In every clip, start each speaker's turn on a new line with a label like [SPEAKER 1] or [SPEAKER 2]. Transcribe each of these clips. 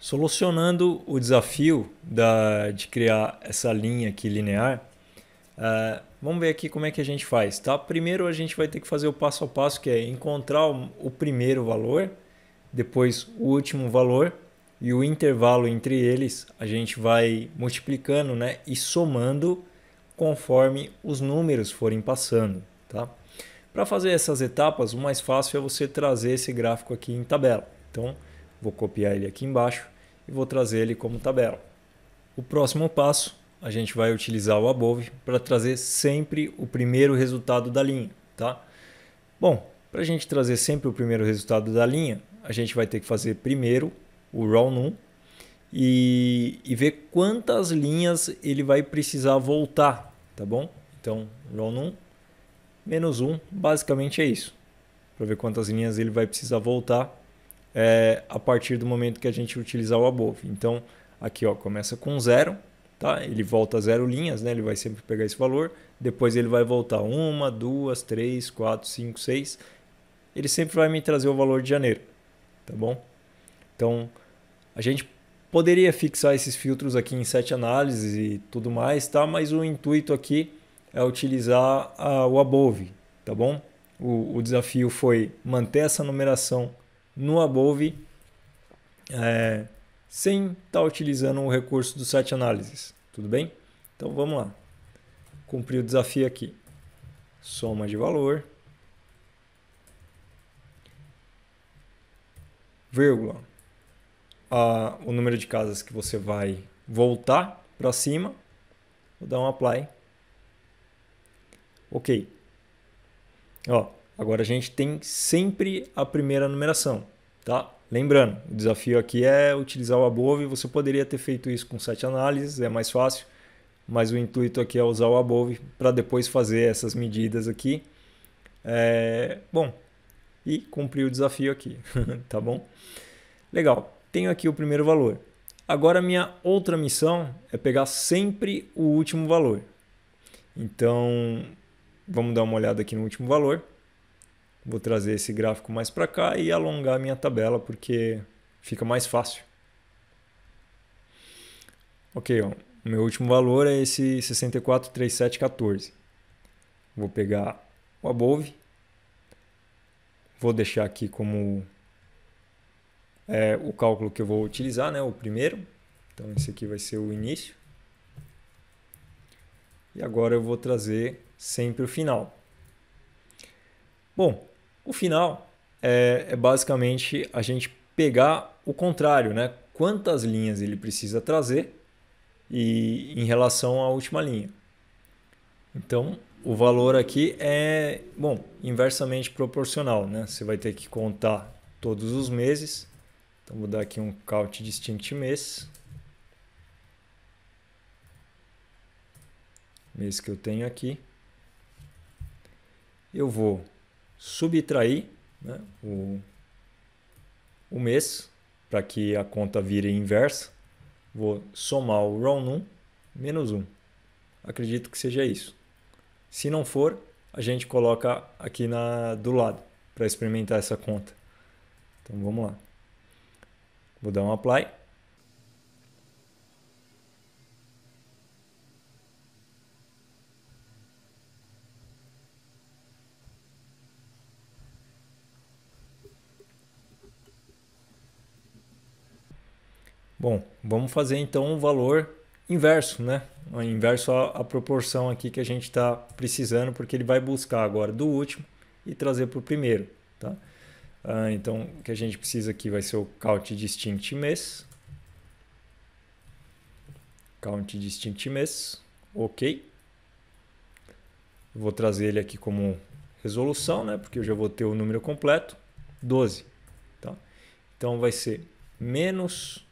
[SPEAKER 1] Solucionando o desafio de criar essa linha aqui linear, vamos ver aqui como é que a gente faz, tá? Primeiro a gente vai ter que fazer o passo a passo, que é encontrar o primeiro valor, depois o último valor e o intervalo entre eles a gente vai multiplicando, né, e somando conforme os números forem passando, tá? Para fazer essas etapas, o mais fácil é você trazer esse gráfico aqui em tabela. Então, vou copiar ele aqui embaixo e vou trazer ele como tabela. O próximo passo, a gente vai utilizar o above para trazer sempre o primeiro resultado da linha, tá? Bom, para a gente trazer sempre o primeiro resultado da linha, a gente vai ter que fazer primeiro o raw num e ver quantas linhas ele vai precisar voltar, tá bom? Então, raw num menos 1, basicamente é isso. Para ver quantas linhas ele vai precisar voltar a partir do momento que a gente utilizar o above. Então, aqui ó, começa com 0, tá? Ele volta 0 linhas, né? Ele vai sempre pegar esse valor. Depois ele vai voltar 1, 2, 3, 4, 5, 6. Ele sempre vai me trazer o valor de janeiro, tá bom? Então, a gente poderia fixar esses filtros aqui em set análises e tudo mais, tá? Mas o intuito aqui é utilizar o above, tá bom? O desafio foi manter essa numeração no above sem estar utilizando o recurso do set análises, tudo bem? Então vamos lá, cumprir o desafio aqui, soma de valor, vírgula, o número de casas que você vai voltar para cima, vou dar um apply, ok. Ó, agora a gente tem sempre a primeira numeração, tá? Lembrando, o desafio aqui é utilizar o above. Você poderia ter feito isso com set análises, é mais fácil, mas o intuito aqui é usar o above para depois fazer essas medidas aqui. Bom, e cumprir o desafio aqui, tá bom? Legal, tenho aqui o primeiro valor. Agora a minha outra missão é pegar sempre o último valor. Então, vamos dar uma olhada aqui no último valor. Vou trazer esse gráfico mais para cá e alongar a minha tabela, porque fica mais fácil. Ok, ó, o meu último valor é esse 643714. Vou pegar o above. Vou deixar aqui como o cálculo que eu vou utilizar, né, o primeiro. Então esse aqui vai ser o início. E agora eu vou trazer sempre o final. Bom, o final é basicamente a gente pegar o contrário, né? Quantas linhas ele precisa trazer em relação à última linha. Então, o valor aqui é, bom, inversamente proporcional, né? Você vai ter que contar todos os meses. Então, vou dar aqui um count distinct mês. Mês que eu tenho aqui. Eu vou subtrair, né, o mês para que a conta vire inversa. Vou somar o raw num menos 1. Acredito que seja isso. Se não for, a gente coloca aqui do lado para experimentar essa conta. Então vamos lá. Vou dar um apply. Bom, vamos fazer então um valor inverso, né? Inverso à proporção aqui que a gente está precisando, porque ele vai buscar agora do último e trazer para o primeiro, tá? Então, o que a gente precisa aqui vai ser o count distinct mês. Count distinct mês, ok. Vou trazer ele aqui como resolução, né? Porque eu já vou ter o número completo, 12, tá? Então, vai ser menos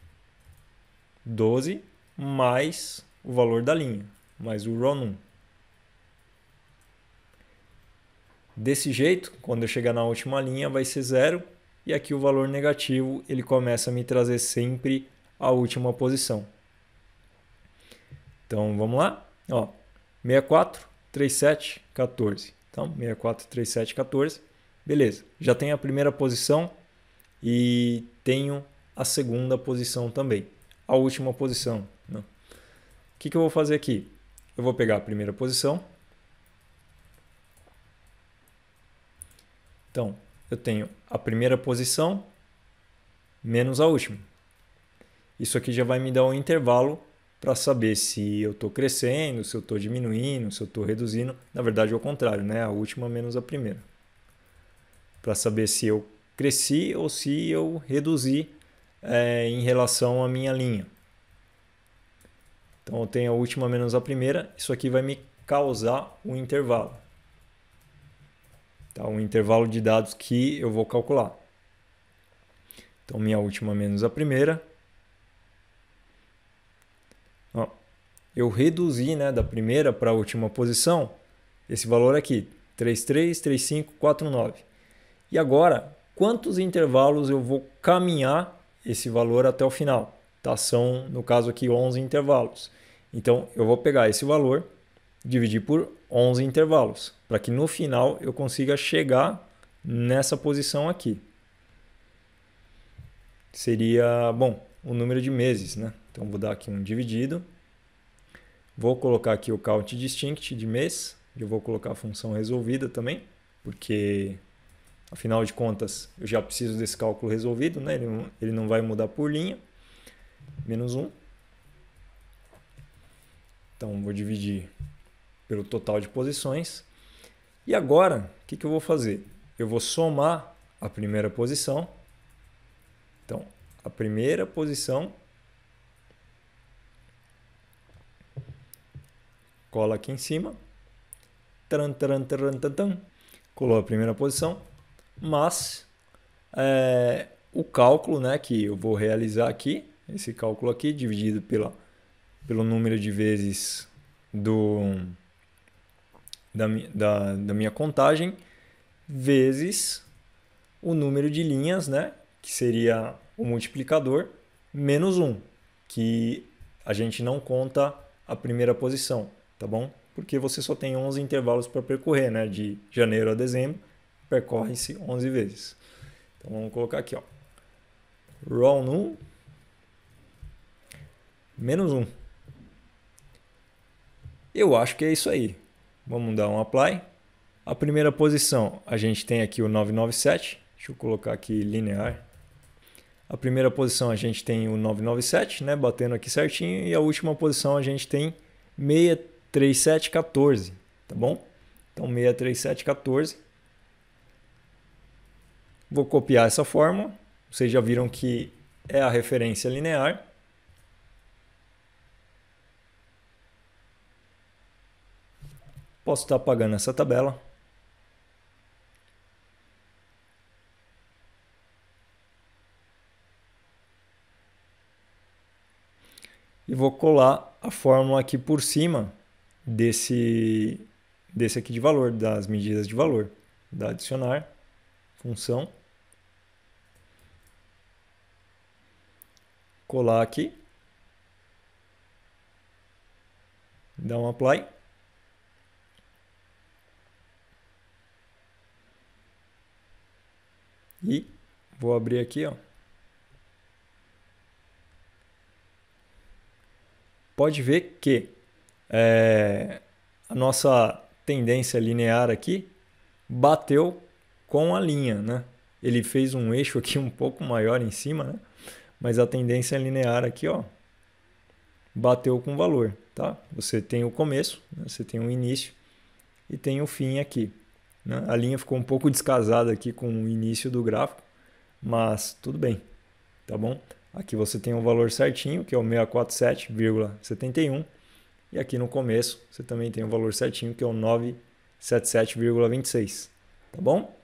[SPEAKER 1] 12 mais o valor da linha, mais o raw num. Desse jeito, quando eu chegar na última linha vai ser 0 e aqui o valor negativo ele começa a me trazer sempre a última posição. Então vamos lá, ó, 64, 37, 14. Então 64, 37, 14. Beleza, já tenho a primeira posição e tenho a segunda posição também, a última posição, né? O que eu vou fazer aqui? Eu vou pegar a primeira posição. Então, eu tenho a primeira posição menos a última. Isso aqui já vai me dar um intervalo para saber se eu estou crescendo, se eu estou diminuindo, se eu estou reduzindo. Na verdade, é o contrário, né? A última menos a primeira. Para saber se eu cresci ou se eu reduzi em relação à minha linha. Então, eu tenho a última menos a primeira. Isso aqui vai me causar um intervalo. Tá? Um intervalo de dados que eu vou calcular. Então, minha última menos a primeira. Ó, eu reduzi, né, da primeira para a última posição esse valor aqui, 333549. E agora, quantos intervalos eu vou caminhar esse valor até o final? Tá? São, no caso aqui, 11 intervalos. Então, eu vou pegar esse valor, dividir por 11 intervalos, para que no final eu consiga chegar nessa posição aqui. Seria, bom, o número de meses, né? Então, vou dar aqui um dividido. Vou colocar aqui o count distinct de mês. Eu vou colocar a função resolvida também, porque, afinal de contas, eu já preciso desse cálculo resolvido, né? Ele não vai mudar por linha. Menos 1. Então, vou dividir pelo total de posições. E agora, o que eu vou fazer? Eu vou somar a primeira posição. Então, a primeira posição, cola aqui em cima, colou a primeira posição, mas o cálculo, né, que eu vou realizar aqui, esse cálculo aqui dividido pelo número de vezes da minha contagem, vezes o número de linhas, né, que seria o multiplicador, menos 1, que a gente não conta a primeira posição, tá bom? Porque você só tem 11 intervalos para percorrer, né? De janeiro a dezembro, percorre-se 11 vezes. Então, vamos colocar aqui, ó. Raw num, menos 1. Eu acho que é isso aí. Vamos dar um apply. A primeira posição, a gente tem aqui o 997. Deixa eu colocar aqui linear. A primeira posição a gente tem o 997, né, batendo aqui certinho, e a última posição a gente tem 63714, tá bom? Então 63714. Vou copiar essa fórmula. Vocês já viram que é a referência linear. Posso estar apagando essa tabela. E vou colar a fórmula aqui por cima desse aqui de valor, das medidas de valor. Dá adicionar, função. Colar aqui. Dá um apply. E vou abrir aqui, ó. Pode ver que a nossa tendência linear aqui bateu com a linha, né? Ele fez um eixo aqui um pouco maior em cima, né? Mas a tendência linear aqui, ó, bateu com o valor, tá? Você tem o começo, né? Você tem o início e tem o fim aqui, né? A linha ficou um pouco descasada aqui com o início do gráfico, mas tudo bem, tá bom? Aqui você tem o valor certinho, que é o 647,71. E aqui no começo você também tem o valor certinho, que é o 977,26. Tá bom?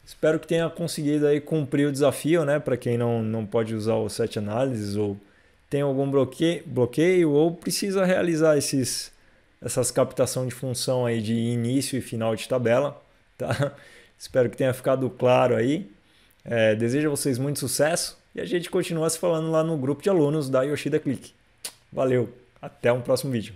[SPEAKER 1] Espero que tenha conseguido aí cumprir o desafio, né? Para quem não pode usar o set análises ou tem algum bloqueio ou precisa realizar essas captação de função aí de início e final de tabela. Tá? Espero que tenha ficado claro aí. Desejo a vocês muito sucesso. E a gente continua se falando lá no grupo de alunos da Yoshida Click. Valeu, até um próximo vídeo.